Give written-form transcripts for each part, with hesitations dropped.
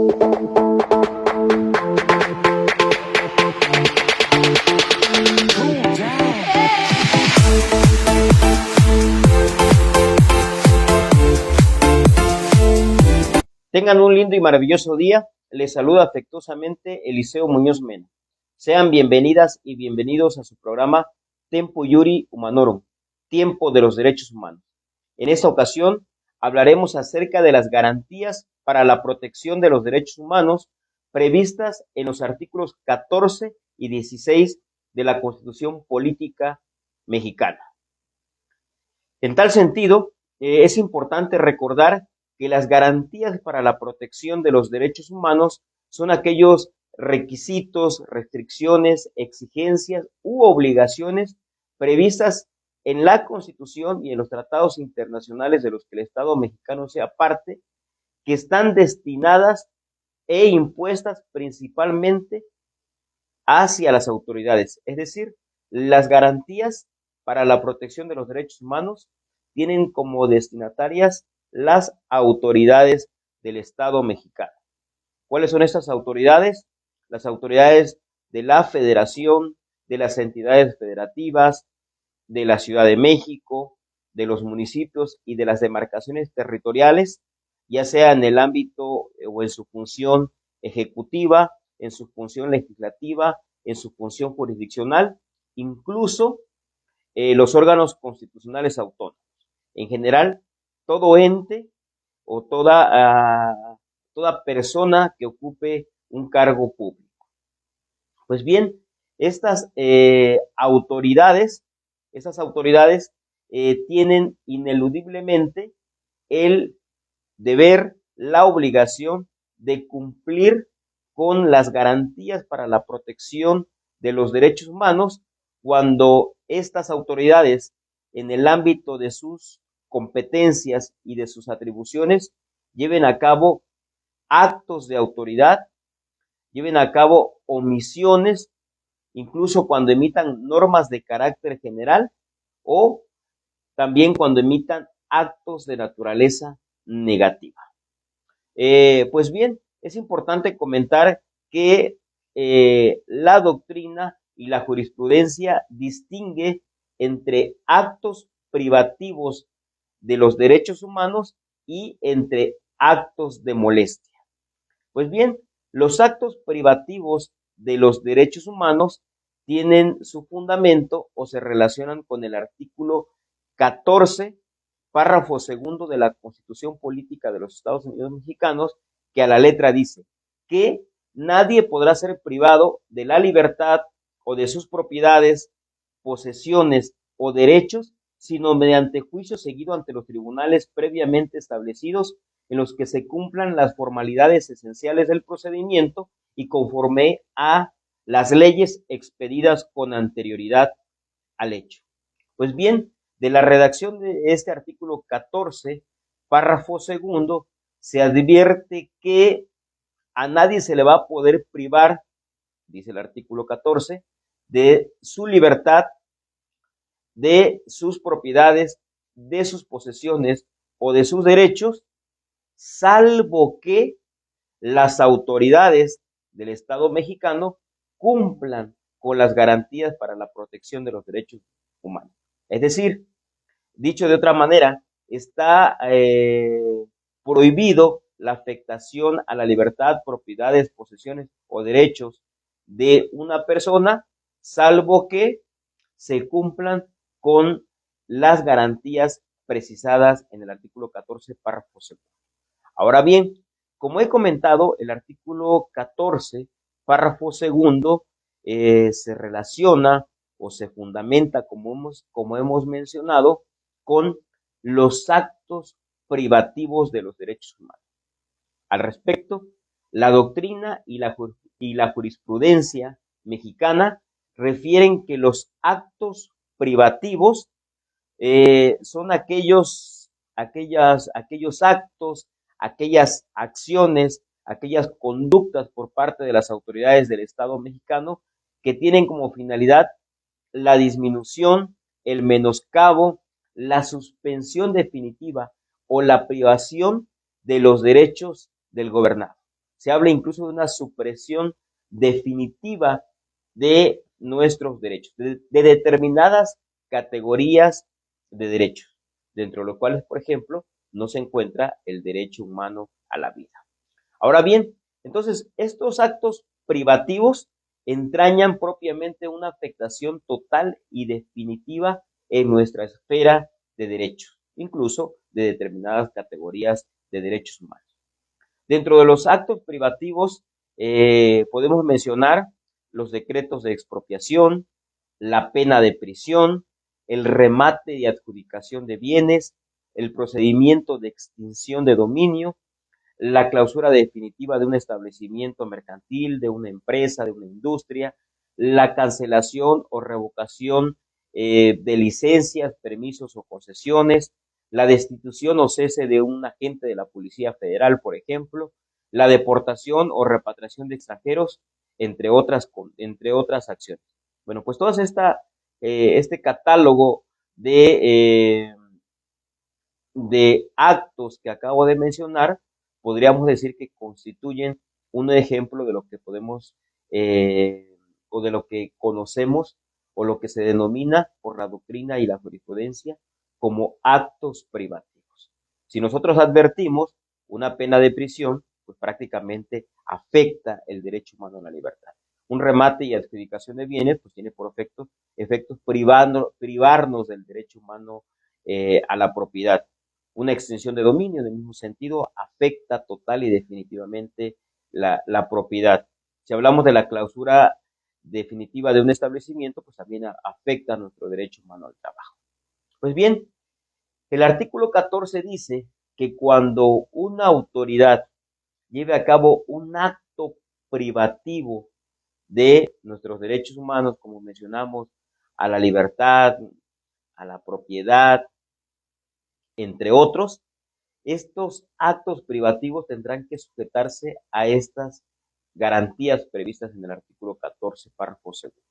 Tengan un lindo y maravilloso día. Les saluda afectuosamente Eliseo Muñoz Mena. Sean bienvenidas y bienvenidos a su programa Tempo Iuri Humanorum, Tiempo de los Derechos Humanos. En esta ocasión hablaremos acerca de las garantías para la protección de los derechos humanos previstas en los artículos 14 y 16 de la Constitución Política Mexicana. En tal sentido, es importante recordar que las garantías para la protección de los derechos humanos son aquellos requisitos, restricciones, exigencias u obligaciones previstas en la Constitución y en los tratados internacionales de los que el Estado mexicano sea parte, que están destinadas e impuestas principalmente hacia las autoridades. Es decir, las garantías para la protección de los derechos humanos tienen como destinatarias las autoridades del Estado mexicano. ¿Cuáles son estas autoridades? Las autoridades de la Federación, de las entidades federativas, de la Ciudad de México, de los municipios y de las demarcaciones territoriales, ya sea en el ámbito o en su función ejecutiva, en su función legislativa, en su función jurisdiccional, incluso los órganos constitucionales autónomos. En general, todo ente o toda persona que ocupe un cargo público. Pues bien, estas autoridades tienen ineludiblemente el deber, la obligación de cumplir con las garantías para la protección de los derechos humanos cuando estas autoridades, en el ámbito de sus competencias y de sus atribuciones, lleven a cabo actos de autoridad, lleven a cabo omisiones, incluso cuando emitan normas de carácter general o también cuando emitan actos de naturaleza negativa. Pues bien, es importante comentar que la doctrina y la jurisprudencia distingue entre actos privativos de los derechos humanos y entre actos de molestia. Pues bien, los actos privativos de los derechos humanos tienen su fundamento o se relacionan con el artículo 14, párrafo segundo de la Constitución Política de los Estados Unidos Mexicanos, que a la letra dice que nadie podrá ser privado de la libertad o de sus propiedades, posesiones o derechos, sino mediante juicio seguido ante los tribunales previamente establecidos en los que se cumplan las formalidades esenciales del procedimiento y conforme a las leyes expedidas con anterioridad al hecho. Pues bien, de la redacción de este artículo 14, párrafo segundo, se advierte que a nadie se le va a poder privar, dice el artículo 14, de su libertad, de sus propiedades, de sus posesiones o de sus derechos, salvo que las autoridades del Estado mexicano cumplan con las garantías para la protección de los derechos humanos. Es decir, dicho de otra manera, está prohibido la afectación a la libertad, propiedades, posesiones o derechos de una persona, salvo que se cumplan con las garantías precisadas en el artículo 14, párrafo segundo. Ahora bien, como he comentado, el artículo 14, párrafo segundo, se relaciona o se fundamenta, como hemos mencionado, con los actos privativos de los derechos humanos. Al respecto, la doctrina y la jurisprudencia mexicana refieren que los actos privativos son aquellos actos, aquellas acciones, aquellas conductas por parte de las autoridades del Estado mexicano que tienen como finalidad la disminución, el menoscabo, la suspensión definitiva o la privación de los derechos del gobernado. se habla incluso de una supresión definitiva de nuestros derechos, de determinadas categorías de derechos, dentro de los cuales, por ejemplo, no se encuentra el derecho humano a la vida. Ahora bien, entonces, estos actos privativos entrañan propiamente una afectación total y definitiva en nuestra esfera de derechos, incluso de determinadas categorías de derechos humanos. Dentro de los actos privativos podemos mencionar los decretos de expropiación, la pena de prisión, el remate y adjudicación de bienes, el procedimiento de extinción de dominio, la clausura definitiva de un establecimiento mercantil, de una empresa, de una industria, la cancelación o revocación de licencias, permisos o concesiones, la destitución o cese de un agente de la Policía Federal, por ejemplo, la deportación o repatriación de extranjeros, entre otras acciones. Bueno, pues todo este catálogo de actos que acabo de mencionar, podríamos decir que constituyen un ejemplo de lo que podemos o de lo que conocemos o lo que se denomina por la doctrina y la jurisprudencia como actos privativos. Si nosotros advertimos una pena de prisión, pues prácticamente afecta el derecho humano a la libertad. Un remate y adjudicación de bienes, pues tiene por efectos privarnos del derecho humano a la propiedad. Una extensión de dominio, en el mismo sentido, afecta total y definitivamente la propiedad. Si hablamos de la clausura definitiva de un establecimiento, pues también afecta nuestro derecho humano al trabajo. Pues bien, el artículo 14 dice que cuando una autoridad lleve a cabo un acto privativo de nuestros derechos humanos, como mencionamos, a la libertad, a la propiedad, entre otros, estos actos privativos tendrán que sujetarse a estas garantías previstas en el artículo 14, párrafo segundo.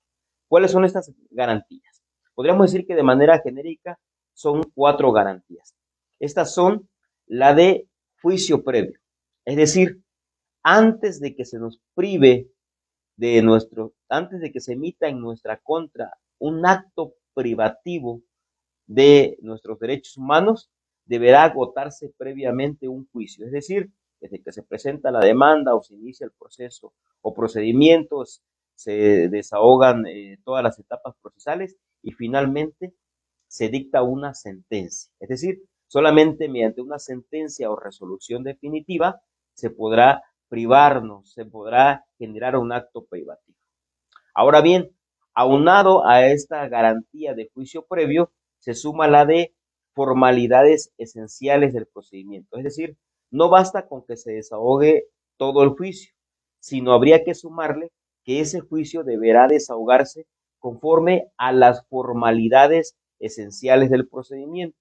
¿Cuáles son estas garantías? Podríamos decir que de manera genérica son 4 garantías. Estas son la de juicio previo, es decir, antes de que se nos prive antes de que se emita en nuestra contra un acto privativo de nuestros derechos humanos, deberá agotarse previamente un juicio, es decir, desde que se presenta la demanda o se inicia el proceso o procedimientos, se desahogan todas las etapas procesales y finalmente se dicta una sentencia. Es decir, solamente mediante una sentencia o resolución definitiva se podrá privarnos, se podrá generar un acto privativo. Ahora bien, aunado a esta garantía de juicio previo, se suma la de formalidades esenciales del procedimiento. Es decir, no basta con que se desahogue todo el juicio, sino habría que sumarle que ese juicio deberá desahogarse conforme a las formalidades esenciales del procedimiento.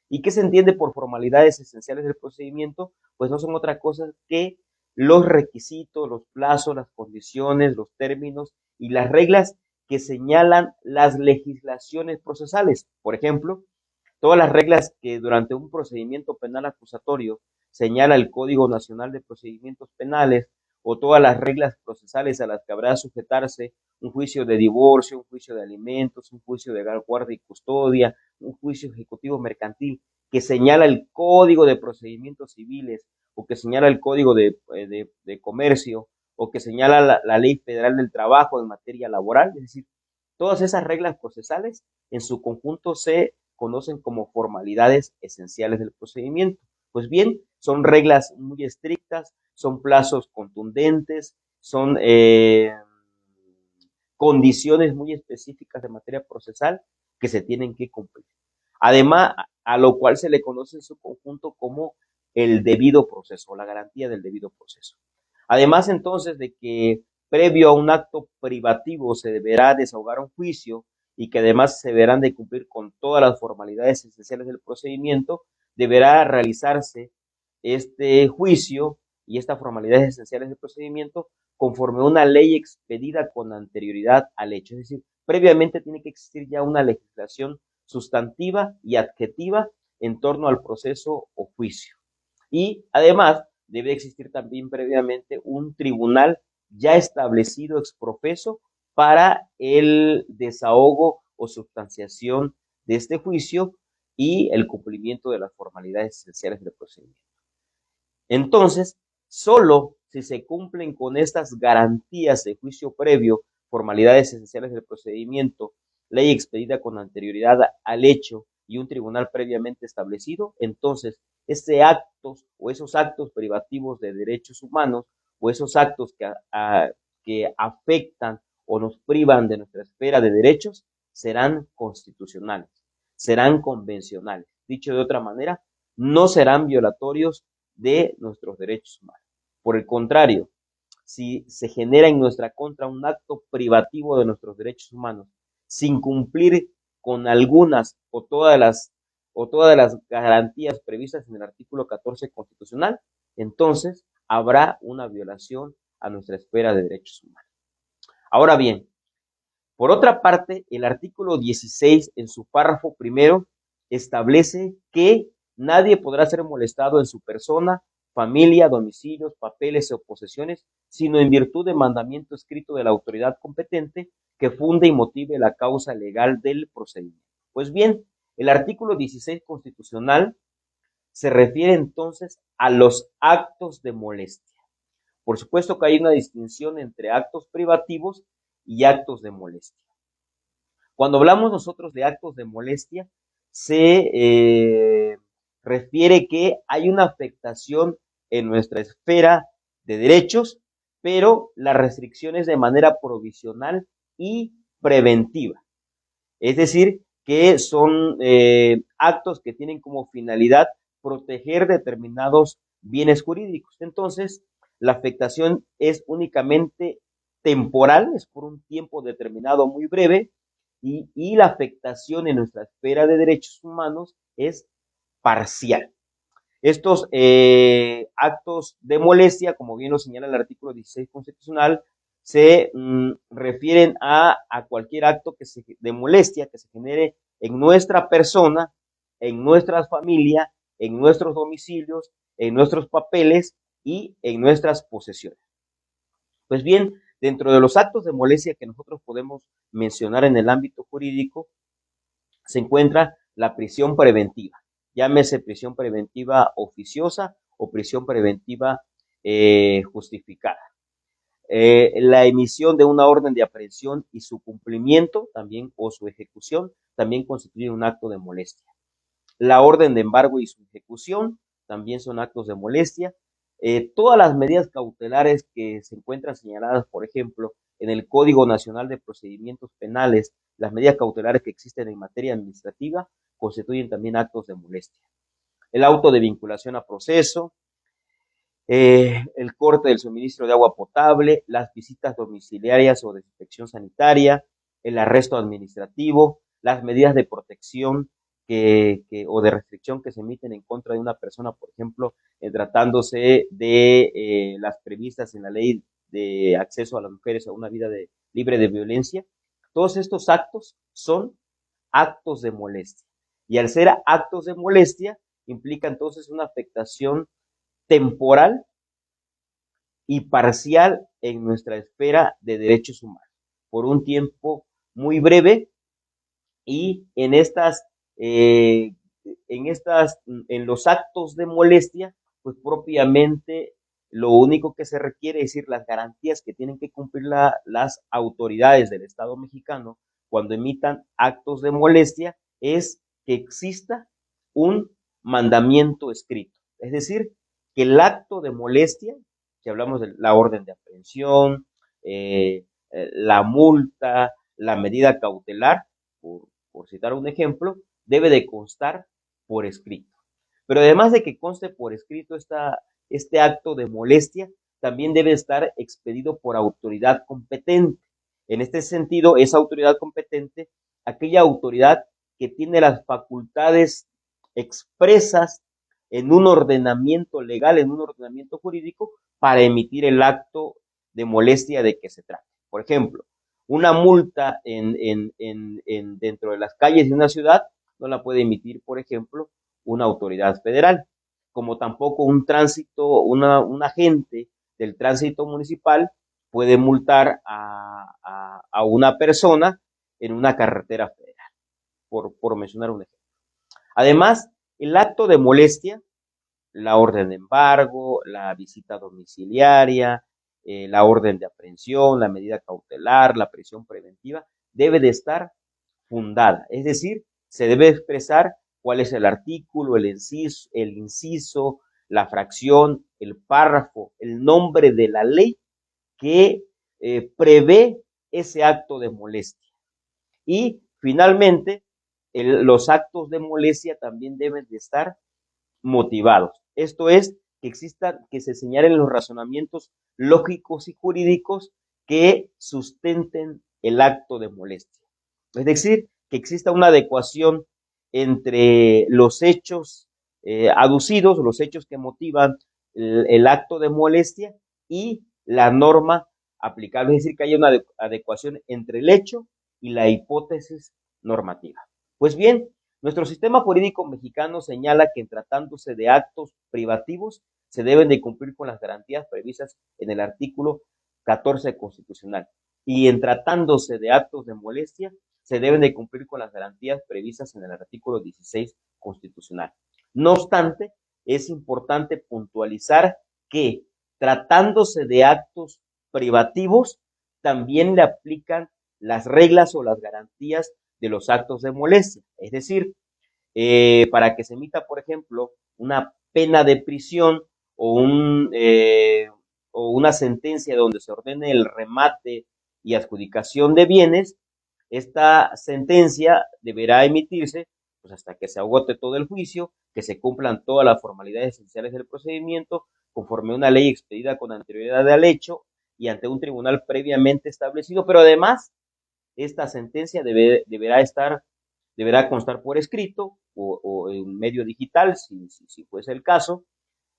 ¿Y qué se entiende por formalidades esenciales del procedimiento? Pues no son otra cosa que los requisitos, los plazos, las condiciones, los términos y las reglas que señalan las legislaciones procesales. Por ejemplo, todas las reglas que durante un procedimiento penal acusatorio señala el Código Nacional de Procedimientos Penales o todas las reglas procesales a las que habrá de sujetarse un juicio de divorcio, un juicio de alimentos, un juicio de guardia y custodia, un juicio ejecutivo mercantil que señala el Código de Procedimientos Civiles o que señala el Código de Comercio o que señala la Ley Federal del Trabajo en materia laboral, es decir, todas esas reglas procesales en su conjunto se conocen como formalidades esenciales del procedimiento. Pues bien, son reglas muy estrictas, son plazos contundentes, son condiciones muy específicas de materia procesal que se tienen que cumplir. Además, a lo cual se le conoce en su conjunto como el debido proceso, la garantía del debido proceso. Además, entonces, de que previo a un acto privativo se deberá desahogar un juicio y que además se deberán de cumplir con todas las formalidades esenciales del procedimiento, deberá realizarse este juicio y estas formalidades esenciales del procedimiento conforme a una ley expedida con anterioridad al hecho. Es decir, previamente tiene que existir ya una legislación sustantiva y adjetiva en torno al proceso o juicio. Y además debe existir también previamente un tribunal ya establecido ex profeso para el desahogo o sustanciación de este juicio y el cumplimiento de las formalidades esenciales del procedimiento. Entonces, solo si se cumplen con estas garantías de juicio previo, formalidades esenciales del procedimiento, ley expedida con anterioridad al hecho y un tribunal previamente establecido, entonces esos actos privativos de derechos humanos o esos actos que afectan o nos privan de nuestra esfera de derechos serán constitucionales, serán convencionales. Dicho de otra manera, no serán violatorios de nuestros derechos humanos. Por el contrario, si se genera en nuestra contra un acto privativo de nuestros derechos humanos sin cumplir con algunas o todas las garantías previstas en el artículo 14 constitucional, entonces habrá una violación a nuestra esfera de derechos humanos. Ahora bien, por otra parte, el artículo 16 en su párrafo primero establece que nadie podrá ser molestado en su persona, familia, domicilios, papeles o posesiones, sino en virtud de mandamiento escrito de la autoridad competente que funde y motive la causa legal del procedimiento. Pues bien, el artículo 16 constitucional se refiere entonces a los actos de molestia. Por supuesto que hay una distinción entre actos privativos y actos de molestia. Cuando hablamos nosotros de actos de molestia, se refiere que hay una afectación en nuestra esfera de derechos, pero la restricción es de manera provisional y preventiva. Es decir, que son actos que tienen como finalidad proteger determinados bienes jurídicos. Entonces, la afectación es únicamente temporal, es por un tiempo determinado muy breve, y la afectación en nuestra esfera de derechos humanos es parcial. Estos actos de molestia, como bien lo señala el artículo 16 constitucional, se refieren a cualquier acto de molestia que se genere en nuestra persona, en nuestra familia, en nuestros domicilios, en nuestros papeles y en nuestras posesiones. Pues bien, dentro de los actos de molestia que nosotros podemos mencionar en el ámbito jurídico, se encuentra la prisión preventiva. Llámese prisión preventiva oficiosa o prisión preventiva justificada. La emisión de una orden de aprehensión y su cumplimiento también o su ejecución también constituye un acto de molestia. La orden de embargo y su ejecución también son actos de molestia. Todas las medidas cautelares que se encuentran señaladas, por ejemplo, en el Código Nacional de Procedimientos Penales, las medidas cautelares que existen en materia administrativa, constituyen también actos de molestia. El auto de vinculación a proceso, el corte del suministro de agua potable, las visitas domiciliarias o de inspección sanitaria, el arresto administrativo, las medidas de protección o de restricción que se emiten en contra de una persona, por ejemplo, tratándose de las previstas en la ley de acceso a las mujeres a una vida libre de violencia. Todos estos actos son actos de molestia. Y al ser actos de molestia, implica entonces una afectación temporal y parcial en nuestra esfera de derechos humanos, por un tiempo muy breve, y en los actos de molestia, pues propiamente lo único que se requiere, es decir, las garantías que tienen que cumplir las autoridades del Estado mexicano cuando emitan actos de molestia, es que exista un mandamiento escrito. Es decir, que el acto de molestia, si hablamos de la orden de aprehensión, la multa, la medida cautelar, por citar un ejemplo, debe de constar por escrito. Pero además de que conste por escrito este acto de molestia, también debe estar expedido por autoridad competente. En este sentido, esa autoridad competente, aquella autoridad que tiene las facultades expresas en un ordenamiento legal, en un ordenamiento jurídico, para emitir el acto de molestia de que se trate. Por ejemplo, una multa dentro de las calles de una ciudad no la puede emitir, por ejemplo, una autoridad federal. como tampoco un agente del tránsito municipal puede multar a una persona en una carretera federal, por mencionar un ejemplo. Además, el acto de molestia, la orden de embargo, la visita domiciliaria, la orden de aprehensión, la medida cautelar, la prisión preventiva, debe de estar fundada, es decir, se debe expresar cuál es el artículo, el inciso, la fracción, el párrafo, el nombre de la ley que prevé ese acto de molestia. Y finalmente, los actos de molestia también deben de estar motivados. Esto es, que se señalen los razonamientos lógicos y jurídicos que sustenten el acto de molestia. Es decir, que exista una adecuación entre los hechos aducidos, los hechos que motivan el acto de molestia y la norma aplicable, es decir, que haya una adecuación entre el hecho y la hipótesis normativa. Pues bien, nuestro sistema jurídico mexicano señala que en tratándose de actos privativos se deben de cumplir con las garantías previstas en el artículo 14 constitucional y en tratándose de actos de molestia se deben de cumplir con las garantías previstas en el artículo 16 constitucional. No obstante, es importante puntualizar que tratándose de actos privativos también le aplican las reglas o las garantías de los actos de molestia. Es decir, para que se emita, por ejemplo, una pena de prisión o, o una sentencia donde se ordene el remate y adjudicación de bienes, esta sentencia deberá emitirse pues, hasta que se agote todo el juicio, que se cumplan todas las formalidades esenciales del procedimiento, conforme a una ley expedida con anterioridad al hecho y ante un tribunal previamente establecido, pero además esta sentencia deberá constar por escrito o en medio digital, si fuese el caso.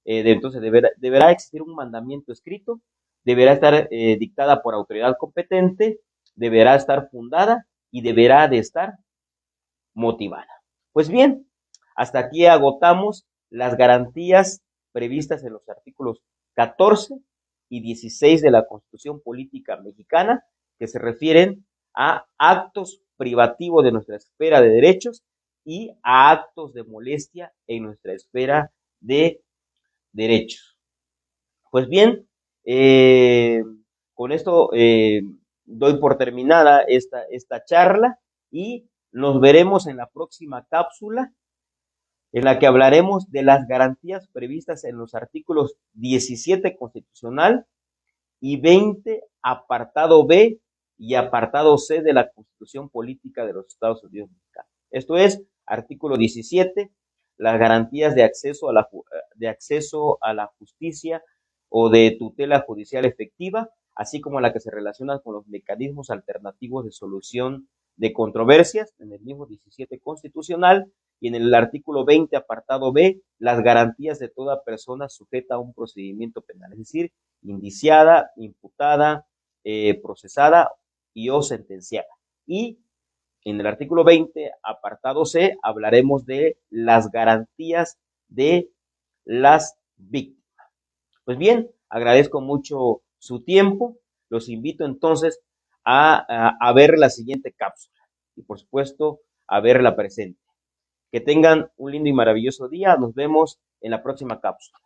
Entonces deberá existir un mandamiento escrito, deberá estar dictada por autoridad competente, deberá estar fundada y deberá de estar motivada. Pues bien, hasta aquí agotamos las garantías previstas en los artículos 14 y 16 de la Constitución Política Mexicana, que se refieren a actos privativos de nuestra esfera de derechos y a actos de molestia en nuestra esfera de derechos. Pues bien, con esto doy por terminada esta charla y nos veremos en la próxima cápsula en la que hablaremos de las garantías previstas en los artículos 17 constitucional y 20 apartado B y apartado C de la Constitución Política de los Estados Unidos Mexicanos. Esto es, artículo 17, las garantías de acceso a la justicia o de tutela judicial efectiva, así como la que se relaciona con los mecanismos alternativos de solución de controversias en el mismo 17 constitucional, y en el artículo 20, apartado B, las garantías de toda persona sujeta a un procedimiento penal, es decir, indiciada, imputada, procesada y o sentenciada. Y en el artículo 20, apartado C, hablaremos de las garantías de las víctimas. Pues bien, agradezco mucho su tiempo. Los invito entonces a ver la siguiente cápsula y por supuesto a ver la presente. Que tengan un lindo y maravilloso día. Nos vemos en la próxima cápsula.